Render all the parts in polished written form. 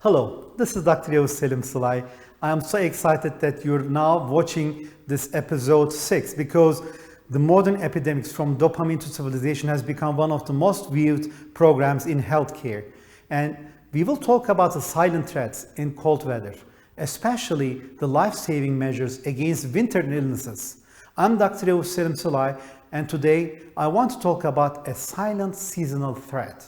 Hello, this is Dr. Yavuz Selim Sılay. I am so excited that you're now watching this episode 6 because the modern epidemics from dopamine to civilization has become one of the most viewed programs in healthcare. And we will talk about the silent threats in cold weather, especially the life-saving measures against winter illnesses. I'm Dr. Yavuz Selim Sılay, and today I want to talk about a silent seasonal threat,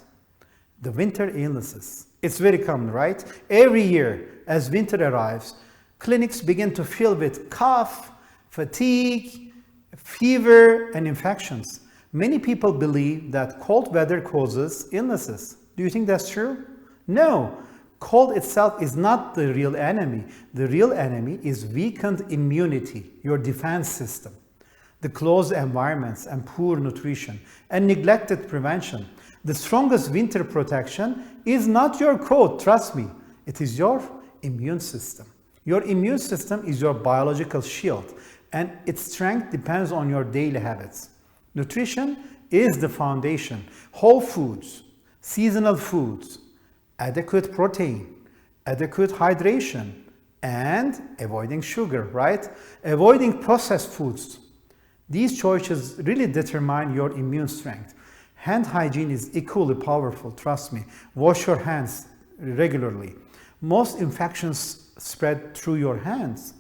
the winter illnesses. It's very common, right? Every year, as winter arrives, clinics begin to fill with cough, fatigue, fever, and infections. Many people believe that cold weather causes illnesses. Do you think that's true? No. Cold itself is not the real enemy. The real enemy is weakened immunity, your defense system. The closed environments and poor nutrition and neglected prevention. The strongest winter protection is not your coat, trust me. It is your immune system. Your immune system is your biological shield, and its strength depends on your daily habits. Nutrition is the foundation. Whole foods, seasonal foods, adequate protein, adequate hydration, and avoiding sugar, right? Avoiding processed foods. These choices really determine your immune strength. Hand hygiene is equally powerful, trust me. Wash your hands regularly. Most infections spread through your hands.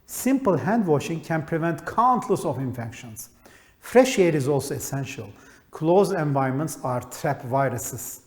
Simple hand washing can prevent countless of infections. Fresh air is also essential. Closed environments are trap viruses.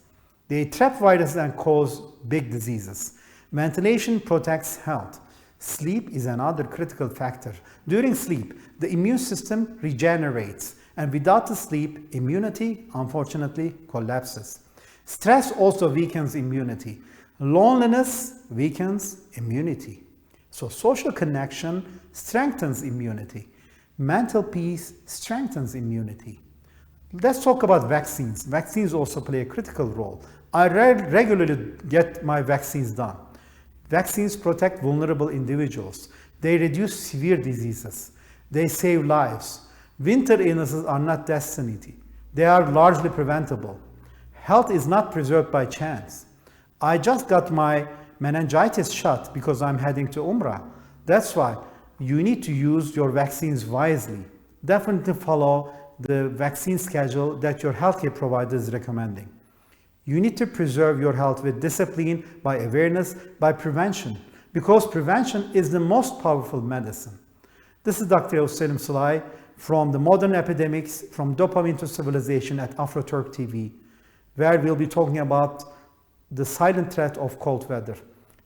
They trap viruses and cause big diseases. Ventilation protects health. Sleep is another critical factor. During sleep, the immune system regenerates, and without the sleep, immunity, unfortunately, collapses. Stress also weakens immunity. Loneliness weakens immunity. So social connection strengthens immunity. Mental peace strengthens immunity. Let's talk about vaccines. Vaccines also play a critical role. I regularly get my vaccines done. Vaccines protect vulnerable individuals. They reduce severe diseases. They save lives. Winter illnesses are not destiny. They are largely preventable. Health is not preserved by chance. I just got my meningitis shot because I'm heading to Umrah. That's why you need to use your vaccines wisely. Definitely follow the vaccine schedule that your healthcare provider is recommending. You need to preserve your health with discipline, by awareness, by prevention, because prevention is the most powerful medicine. This is Dr. Yavuz Selim Sılay from the Modern Epidemics, from Dopamine to Civilization at AFROTURK TV, where we'll be talking about the silent threat of cold weather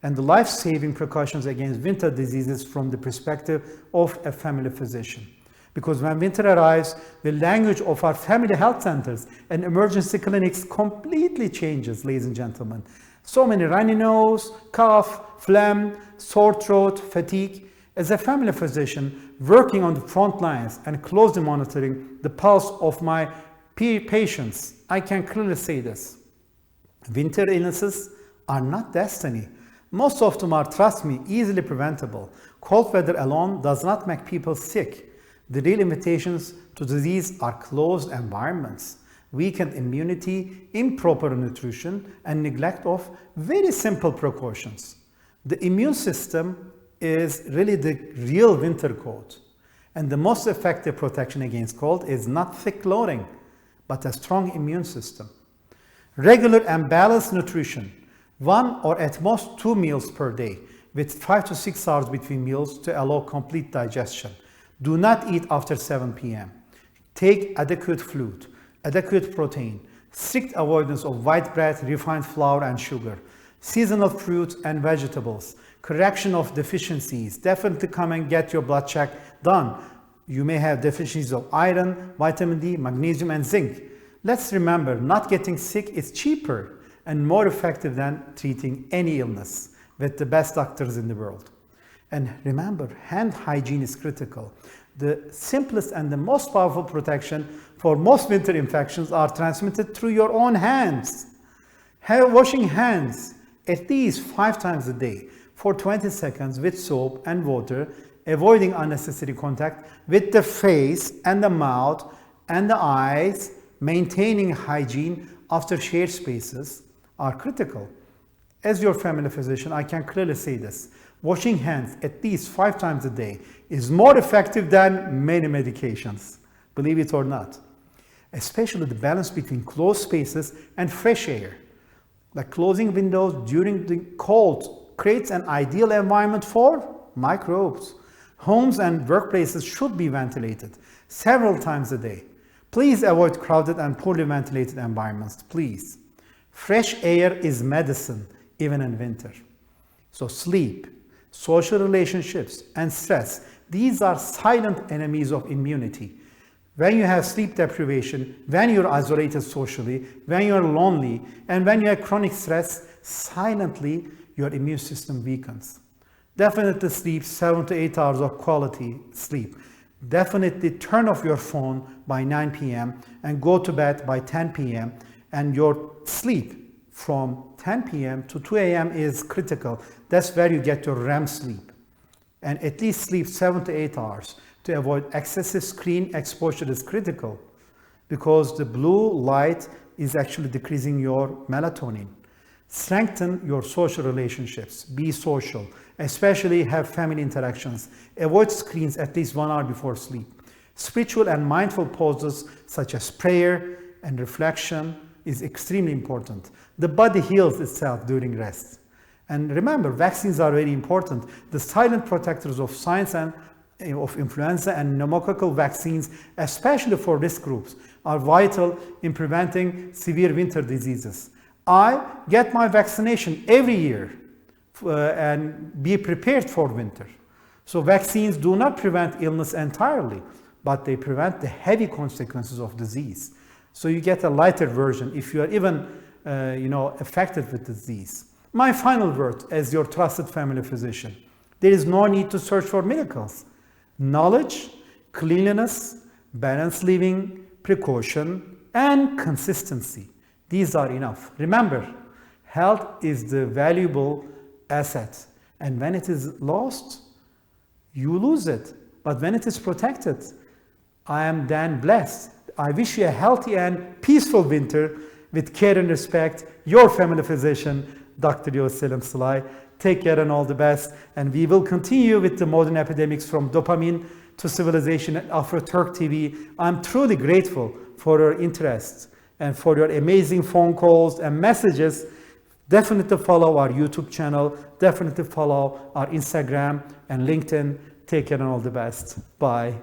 and the life-saving precautions against winter diseases from the perspective of a family physician. Because when winter arrives, the language of our family health centers and emergency clinics completely changes, ladies and gentlemen. So many runny nose, cough, phlegm, sore throat, fatigue. As a family physician working on the front lines and closely monitoring the pulse of my patients, I can clearly say this. Winter illnesses are not destiny. Most of them are, trust me, easily preventable. Cold weather alone does not make people sick. The real invitations to disease are closed environments, weakened immunity, improper nutrition, and neglect of very simple precautions. The immune system is really the real winter coat. And the most effective protection against cold is not thick clothing, but a strong immune system. Regular and balanced nutrition, 1 or at most 2 meals per day, with 5 to 6 hours between meals to allow complete digestion. Do not eat after 7 p.m. Take adequate fluid, adequate protein, strict avoidance of white bread, refined flour, and sugar, seasonal fruits and vegetables, correction of deficiencies. Definitely come and get your blood check done. You may have deficiencies of iron, vitamin D, magnesium, and zinc. Let's remember, not getting sick is cheaper and more effective than treating any illness with the best doctors in the world. And remember, hand hygiene is critical. The simplest and the most powerful protection for most winter infections are transmitted through your own hands. Washing hands at least 5 times a day for 20 seconds with soap and water, avoiding unnecessary contact with the face and the mouth and the eyes, maintaining hygiene after shared spaces are critical. As your family physician, I can clearly say this. Washing hands at least 5 times a day is more effective than many medications, believe it or not. Especially the balance between closed spaces and fresh air. Like closing windows during the cold creates an ideal environment for microbes. Homes and workplaces should be ventilated several times a day. Please avoid crowded and poorly ventilated environments, please. Fresh air is medicine, even in winter. So sleep, social relationships, and stress, these are silent enemies of immunity. When you have sleep deprivation, when you're isolated socially, when you're lonely, and when you have chronic stress, silently your immune system weakens. Definitely sleep 7 to 8 hours of quality sleep. Definitely turn off your phone by 9 p.m. and go to bed by 10 p.m. And your sleep from 10 p.m. to 2 a.m. is critical. That's where you get your REM sleep. And at least sleep 7 to 8 hours. To avoid excessive screen exposure is critical because the blue light is actually decreasing your melatonin. Strengthen your social relationships. Be social, especially have family interactions. Avoid screens at least 1 hour before sleep. Spiritual and mindful poses such as prayer and reflection is extremely important. The body heals itself during rest. And remember, vaccines are very important. The silent protectors of science and of influenza and pneumococcal vaccines, especially for risk groups, are vital in preventing severe winter diseases. I get my vaccination every year and be prepared for winter. So vaccines do not prevent illness entirely, but they prevent the heavy consequences of disease. So you get a lighter version if you are even affected with disease. My final word as your trusted family physician: there is no need to search for miracles. Knowledge, cleanliness, balanced living, precaution, and consistency. These are enough. Remember, health is the valuable asset. And when it is lost, you lose it. But when it is protected, I am then blessed. I wish you a healthy and peaceful winter with care and respect. Your family physician, Dr. Yavuz Selim Sılay. Take care and all the best. And we will continue with the modern epidemics from dopamine to civilization at AFROTURK TV. I'm truly grateful for your interest and for your amazing phone calls and messages. Definitely follow our YouTube channel. Definitely follow our Instagram and LinkedIn. Take care and all the best. Bye.